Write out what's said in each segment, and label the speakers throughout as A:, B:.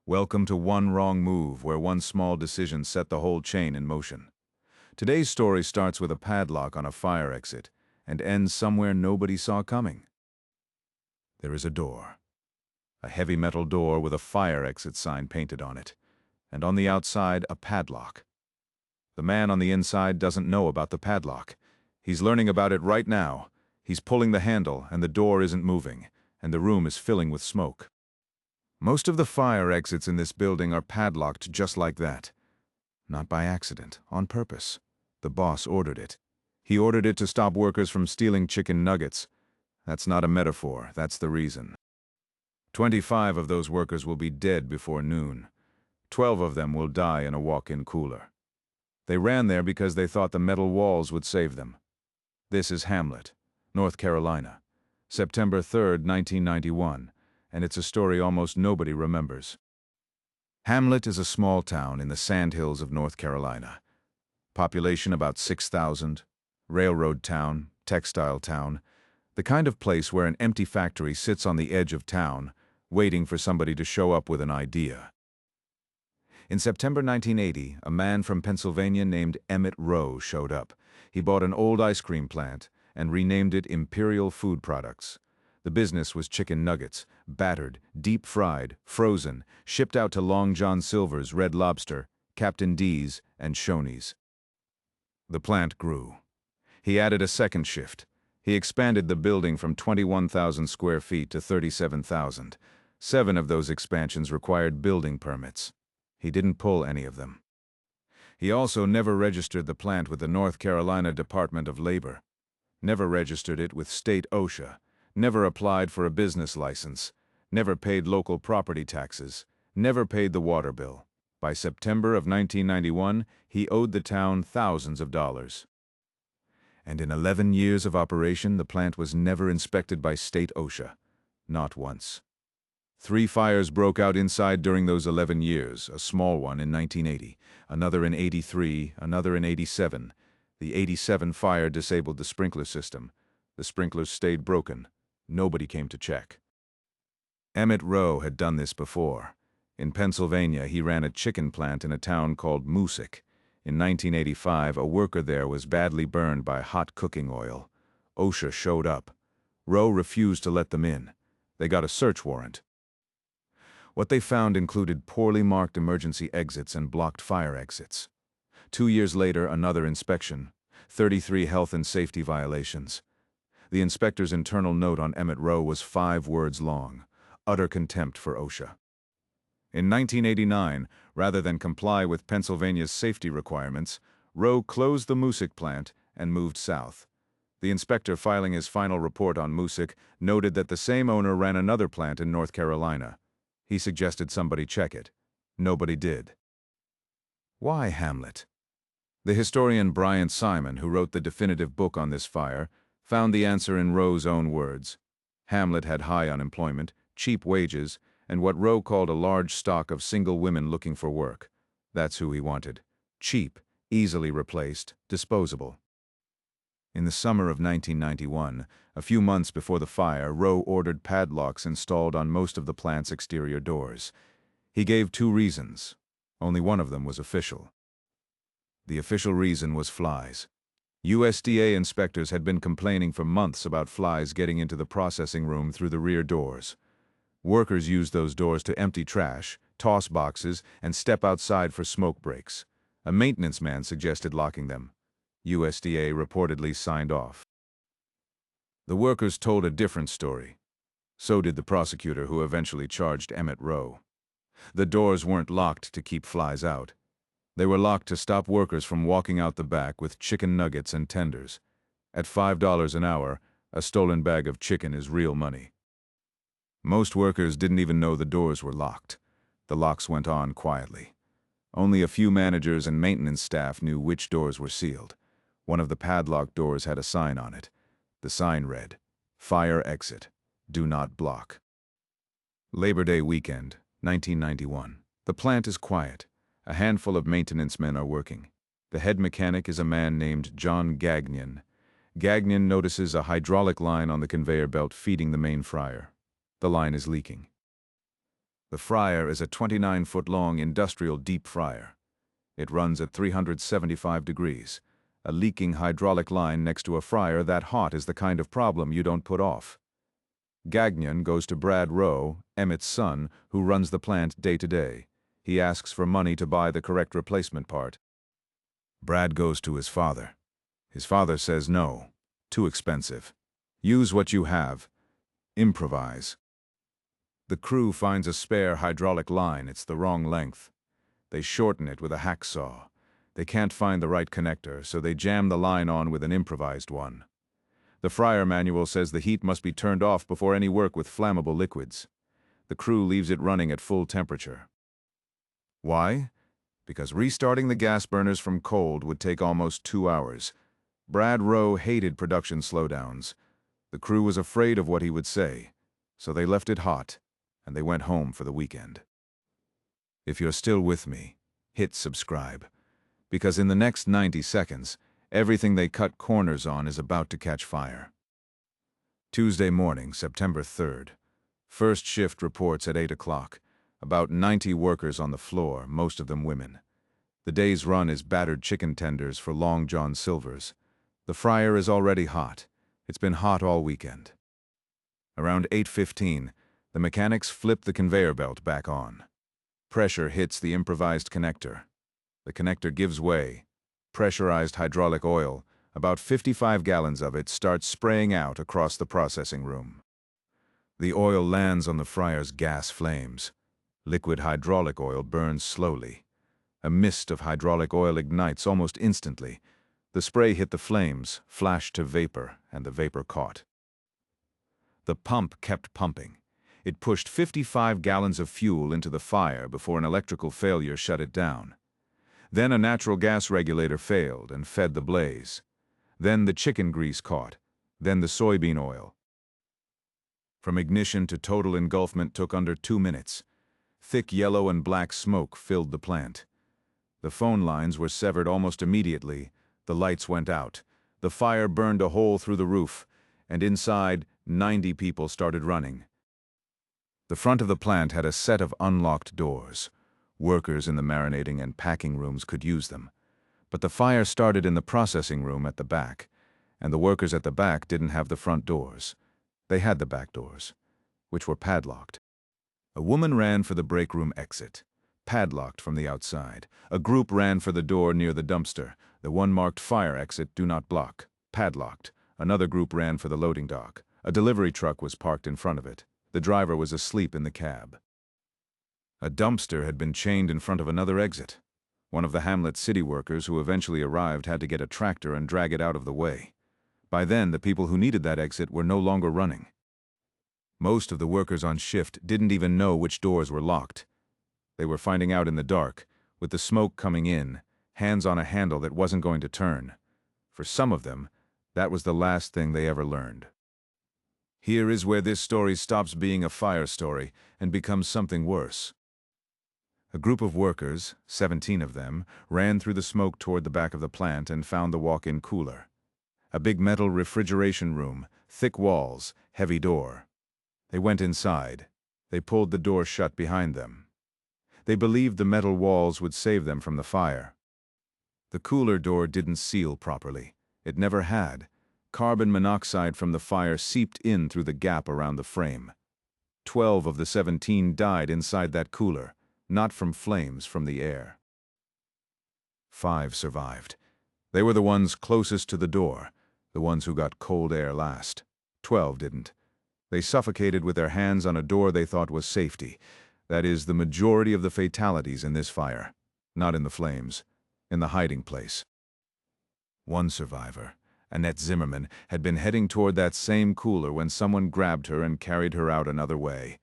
A: Welcome to One Wrong Move, where one small decision set the whole chain in motion. Today's story starts with a padlock on a fire exit and ends somewhere nobody saw coming. There is a door. A heavy metal door with a fire exit sign painted on it, and on the outside a padlock. The man on the inside doesn't know about the padlock. He's learning about it right now. He's pulling the handle and the door isn't moving, and the room is filling with smoke. Most of the fire exits in this building are padlocked just like that. Not by accident, on purpose. The boss ordered it. He ordered it to stop workers from stealing chicken nuggets. That's not a metaphor, that's the reason. 25 of those workers will be dead before noon. 12 of them will die in a walk-in cooler. They ran there because they thought the metal walls would save them. This is Hamlet, North Carolina, September 3rd, 1991. And it's a story almost nobody remembers. Hamlet is a small town in the sandhills of North Carolina. Population about 6,000. Railroad town, textile town. The kind of place where an empty factory sits on the edge of town, waiting for somebody to show up with an idea. In September 1980, a man from Pennsylvania named Emmett Rowe showed up. He bought an old ice cream plant and renamed it Imperial Food Products. The business was chicken nuggets, battered, deep-fried, frozen, shipped out to Long John Silver's, Red Lobster, Captain D's, and Shoney's. The plant grew. He added a second shift. He expanded the building from 21,000 square feet to 37,000. 7 of those expansions required building permits. He didn't pull any of them. He also never registered the plant with the North Carolina Department of Labor. Never registered it with state OSHA. Never applied for a business license, never paid local property taxes, never paid the water bill. By September of 1991, he owed the town thousands of dollars. And in 11 years of operation, the plant was never inspected by state OSHA. Not once. 3 fires broke out inside during those 11 years, a small one in 1980, another in 83, another in 87. The 87 fire disabled the sprinkler system. The sprinklers stayed broken. Nobody came to check. Emmett Rowe had done this before. In Pennsylvania, he ran a chicken plant in a town called Moosic. In 1985, a worker there was badly burned by hot cooking oil. OSHA showed up. Rowe refused to let them in. They got a search warrant. What they found included poorly marked emergency exits and blocked fire exits. 2 years later, another inspection. 33 health and safety violations. The inspector's internal note on Emmett Rowe was 5 words long: utter contempt for OSHA. In 1989, rather than comply with Pennsylvania's safety requirements, Rowe closed the Moosic plant and moved south. The inspector filing his final report on Moosic noted that the same owner ran another plant in North Carolina. He suggested somebody check it. Nobody did. Why Hamlet? The historian Bryant Simon, who wrote the definitive book on this fire, found the answer in Rowe's own words. Hamlet had high unemployment, cheap wages, and what Rowe called a large stock of single women looking for work. That's who he wanted. Cheap, easily replaced, disposable. In the summer of 1991, a few months before the fire, Rowe ordered padlocks installed on most of the plant's exterior doors. He gave 2 reasons. Only one of them was official. The official reason was flies. USDA inspectors had been complaining for months about flies getting into the processing room through the rear doors. Workers used those doors to empty trash, toss boxes, and step outside for smoke breaks. A maintenance man suggested locking them. USDA reportedly signed off. The workers told a different story. So did the prosecutor who eventually charged Emmett Rowe. The doors weren't locked to keep flies out. They were locked to stop workers from walking out the back with chicken nuggets and tenders. At $5 an hour, a stolen bag of chicken is real money. Most workers didn't even know the doors were locked. The locks went on quietly. Only a few managers and maintenance staff knew which doors were sealed. One of the padlocked doors had a sign on it. The sign read, "Fire exit. Do not block." Labor Day weekend, 1991. The plant is quiet. A handful of maintenance men are working. The head mechanic is a man named John Gagnon. Gagnon notices a hydraulic line on the conveyor belt feeding the main fryer. The line is leaking. The fryer is a 29-foot-long industrial deep fryer. It runs at 375 degrees. A leaking hydraulic line next to a fryer that hot is the kind of problem you don't put off. Gagnon goes to Brad Rowe, Emmett's son, who runs the plant day to day. He asks for money to buy the correct replacement part. Brad goes to his father. His father says no, too expensive. Use what you have. Improvise. The crew finds a spare hydraulic line. It's the wrong length. They shorten it with a hacksaw. They can't find the right connector, so they jam the line on with an improvised one. The fryer manual says the heat must be turned off before any work with flammable liquids. The crew leaves it running at full temperature. Why? Because restarting the gas burners from cold would take almost 2 hours. Brad Rowe hated production slowdowns. The crew was afraid of what he would say, so they left it hot, and they went home for the weekend. If you're still with me, hit subscribe, because in the next 90 seconds, everything they cut corners on is about to catch fire. Tuesday morning, September 3rd. First shift reports at 8 o'clock. About 90 workers on the floor, most of them women. The day's run is battered chicken tenders for Long John Silver's. The fryer is already hot. It's been hot all weekend. Around 8:15, the mechanics flip the conveyor belt back on. Pressure hits the improvised connector. The connector gives way. Pressurized hydraulic oil, about 55 gallons of it, starts spraying out across the processing room. The oil lands on the fryer's gas flames. Liquid hydraulic oil burns slowly. A mist of hydraulic oil ignites almost instantly. The spray hit the flames, flashed to vapor, and the vapor caught. The pump kept pumping. It pushed 55 gallons of fuel into the fire before an electrical failure shut it down. Then a natural gas regulator failed and fed the blaze. Then the chicken grease caught. Then the soybean oil. From ignition to total engulfment took under 2 minutes. Thick yellow and black smoke filled the plant. The phone lines were severed almost immediately. The lights went out. The fire burned a hole through the roof, and inside, 90 people started running. The front of the plant had a set of unlocked doors. Workers in the marinating and packing rooms could use them. But the fire started in the processing room at the back, and the workers at the back didn't have the front doors. They had the back doors, which were padlocked. A woman ran for the break room exit, padlocked from the outside. A group ran for the door near the dumpster, the one marked fire exit, do not block, padlocked. Another group ran for the loading dock. A delivery truck was parked in front of it. The driver was asleep in the cab. A dumpster had been chained in front of another exit. One of the Hamlet city workers who eventually arrived had to get a tractor and drag it out of the way. By then, the people who needed that exit were no longer running. Most of the workers on shift didn't even know which doors were locked. They were finding out in the dark, with the smoke coming in, hands on a handle that wasn't going to turn. For some of them, that was the last thing they ever learned. Here is where this story stops being a fire story and becomes something worse. A group of workers, 17 of them, ran through the smoke toward the back of the plant and found the walk-in cooler. A big metal refrigeration room, thick walls, heavy door. They went inside. They pulled the door shut behind them. They believed the metal walls would save them from the fire. The cooler door didn't seal properly. It never had. Carbon monoxide from the fire seeped in through the gap around the frame. 12 of the 17 died inside that cooler, not from flames, from the air. 5 survived. They were the ones closest to the door, the ones who got cold air last. 12 didn't. They suffocated with their hands on a door they thought was safety. That is, the majority of the fatalities in this fire. Not in the flames, in the hiding place. One survivor, Annette Zimmerman, had been heading toward that same cooler when someone grabbed her and carried her out another way.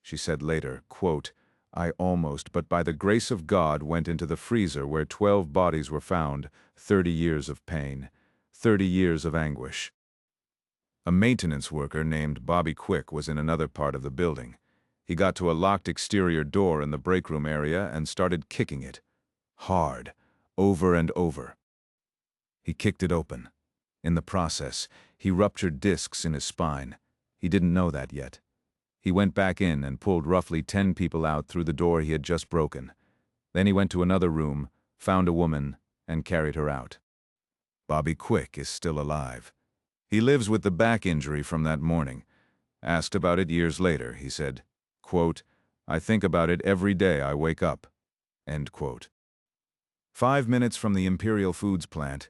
A: She said later, quote, "I almost, but by the grace of God, went into the freezer where 12 bodies were found, 30 years of pain, 30 years of anguish." A maintenance worker named Bobby Quick was in another part of the building. He got to a locked exterior door in the break room area and started kicking it. Hard, over and over. He kicked it open. In the process, he ruptured discs in his spine. He didn't know that yet. He went back in and pulled roughly 10 people out through the door he had just broken. Then he went to another room, found a woman, and carried her out. Bobby Quick is still alive. He lives with the back injury from that morning. Asked about it years later, he said, quote, "I think about it every day I wake up." End quote. 5 minutes from the Imperial Foods plant,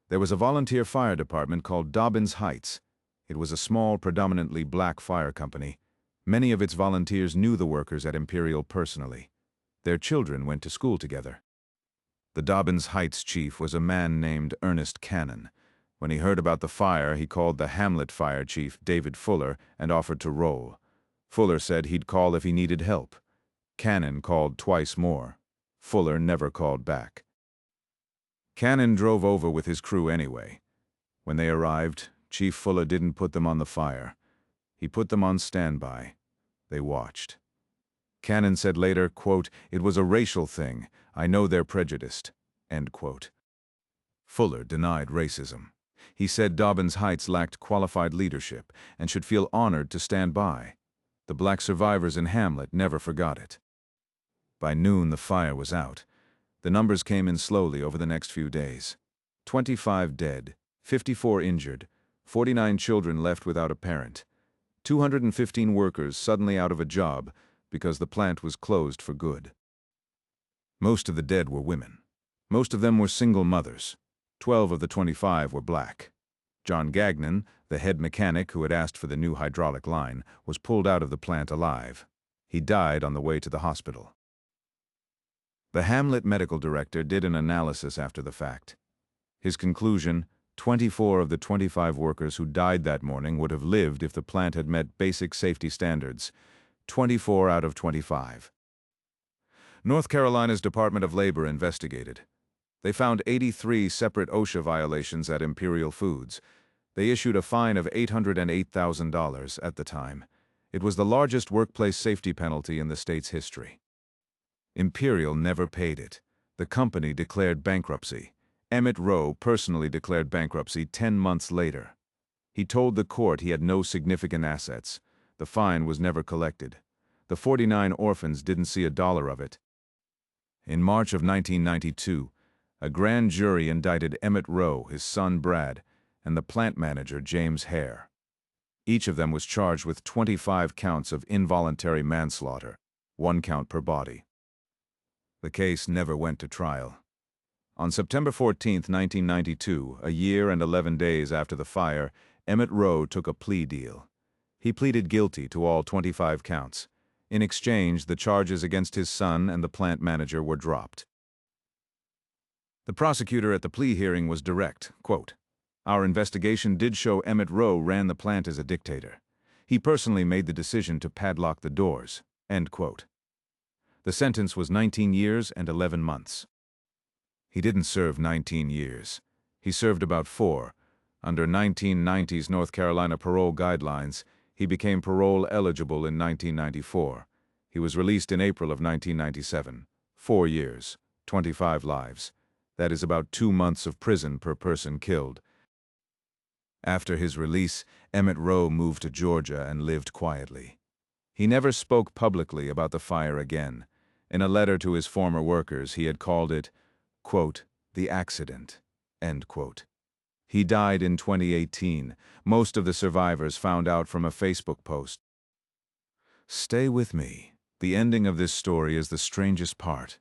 A: there was a volunteer fire department called Dobbins Heights. It was a small, predominantly black fire company. Many of its volunteers knew the workers at Imperial personally. Their children went to school together. The Dobbins Heights chief was a man named Ernest Cannon. When he heard about the fire, he called the Hamlet fire chief, David Fuller, and offered to roll. Fuller said he'd call if he needed help. Cannon called twice more. Fuller never called back. Cannon drove over with his crew anyway. When they arrived, Chief Fuller didn't put them on the fire. He put them on standby. They watched. Cannon said later, quote, "It was a racial thing. I know they're prejudiced." End quote. Fuller denied racism. He said Dobbins Heights lacked qualified leadership and should feel honored to stand by. The black survivors in Hamlet never forgot it. By noon, the fire was out. The numbers came in slowly over the next few days. 25 dead, 54 injured, 49 children left without a parent, 215 workers suddenly out of a job because the plant was closed for good. Most of the dead were women. Most of them were single mothers. 12 of the 25 were black. John Gagnon, the head mechanic who had asked for the new hydraulic line, was pulled out of the plant alive. He died on the way to the hospital. The Hamlet medical director did an analysis after the fact. His conclusion, 24 of the 25 workers who died that morning would have lived if the plant had met basic safety standards. 24 out of 25. North Carolina's Department of Labor investigated. They found 83 separate OSHA violations at Imperial Foods. They issued a fine of $808,000 at the time. It was the largest workplace safety penalty in the state's history. Imperial never paid it. The company declared bankruptcy. Emmett Rowe personally declared bankruptcy 10 months later. He told the court he had no significant assets. The fine was never collected. The 49 orphans didn't see a dollar of it. In March of 1992, a grand jury indicted Emmett Rowe, his son Brad, and the plant manager James Hare. Each of them was charged with 25 counts of involuntary manslaughter, 1 count per body. The case never went to trial. On September 14, 1992, a year and 11 days after the fire, Emmett Rowe took a plea deal. He pleaded guilty to all 25 counts. In exchange, the charges against his son and the plant manager were dropped. The prosecutor at the plea hearing was direct, quote, "Our investigation did show Emmett Rowe ran the plant as a dictator. He personally made the decision to padlock the doors." End quote. The sentence was 19 years and 11 months. He didn't serve 19 years. He served about 4. Under 1990's North Carolina parole guidelines, he became parole eligible in 1994. He was released in April of 1997. 4 years, 25 lives. That is about 2 months of prison per person killed. After his release, Emmett Rowe moved to Georgia and lived quietly. He never spoke publicly about the fire again. In a letter to his former workers, he had called it, quote, "the accident," end quote. He died in 2018. Most of the survivors found out from a Facebook post. Stay with me. The ending of this story is the strangest part.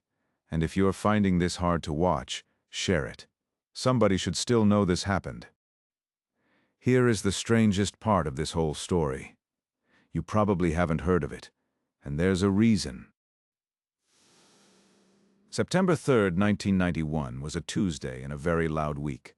A: And if you're finding this hard to watch, share it. Somebody should still know this happened. Here is the strangest part of this whole story. You probably haven't heard of it, and there's a reason. September 3, 1991 was a Tuesday in a very loud week.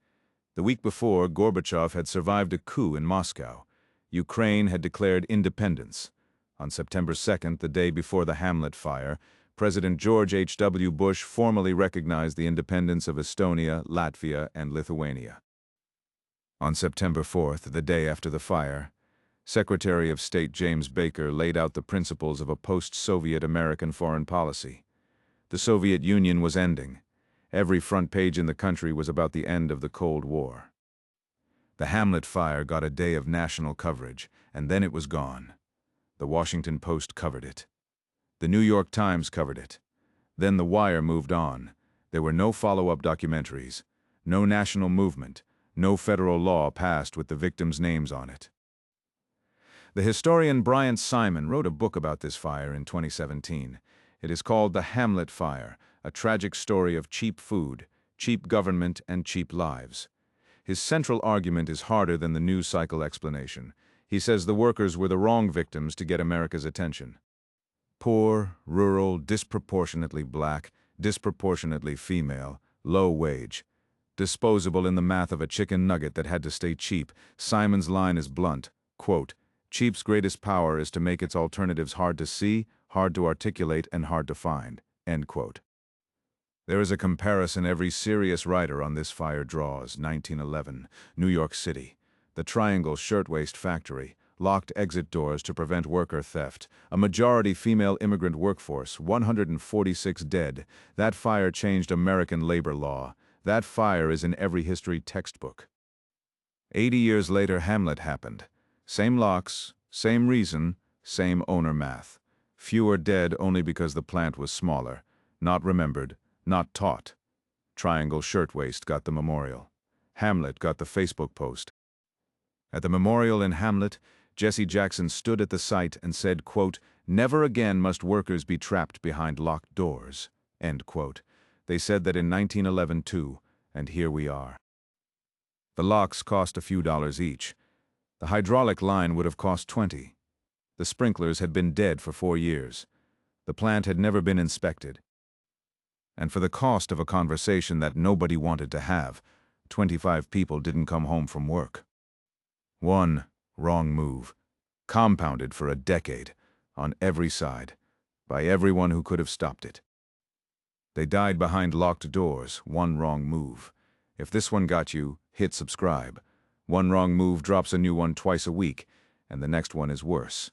A: The week before, Gorbachev had survived a coup in Moscow. Ukraine had declared independence. On September 2nd, the day before the Hamlet fire, President George H.W. Bush formally recognized the independence of Estonia, Latvia, and Lithuania. On September 4th, the day after the fire, Secretary of State James Baker laid out the principles of a post-Soviet American foreign policy. The Soviet Union was ending. Every front page in the country was about the end of the Cold War. The Hamlet fire got a day of national coverage, and then it was gone. The Washington Post covered it. The New York Times covered it. Then The Wire moved on. There were no follow-up documentaries, no national movement, no federal law passed with the victims' names on it. The historian Bryant Simon wrote a book about this fire in 2017. It is called The Hamlet Fire, a tragic story of cheap food, cheap government, and cheap lives. His central argument is harder than the news cycle explanation. He says the workers were the wrong victims to get America's attention. Poor, rural, disproportionately black, disproportionately female, low wage. Disposable in the math of a chicken nugget that had to stay cheap, Simon's line is blunt, quote, "Cheap's greatest power is to make its alternatives hard to see, hard to articulate, and hard to find," end quote. There is a comparison every serious writer on this fire draws. 1911, New York City. The Triangle Shirtwaist Factory. Locked exit doors to prevent worker theft. A majority female immigrant workforce, 146 dead. That fire changed American labor law. That fire is in every history textbook. 80 years later, Hamlet happened. Same locks, same reason, same owner math. Fewer dead only because the plant was smaller. Not remembered, not taught. Triangle Shirtwaist got the memorial. Hamlet got the Facebook post. At the memorial in Hamlet, Jesse Jackson stood at the site and said, quote, "Never again must workers be trapped behind locked doors," end quote. They said that in 1911 too, and here we are. The locks cost a few dollars each. The hydraulic line would have cost $20. The sprinklers had been dead for 4 years. The plant had never been inspected. And for the cost of a conversation that nobody wanted to have, 25 people didn't come home from work. One wrong move, compounded for a decade, on every side, by everyone who could have stopped it. They died behind locked doors, one wrong move. If this one got you, hit subscribe. One wrong move drops a new one twice a week, and the next one is worse.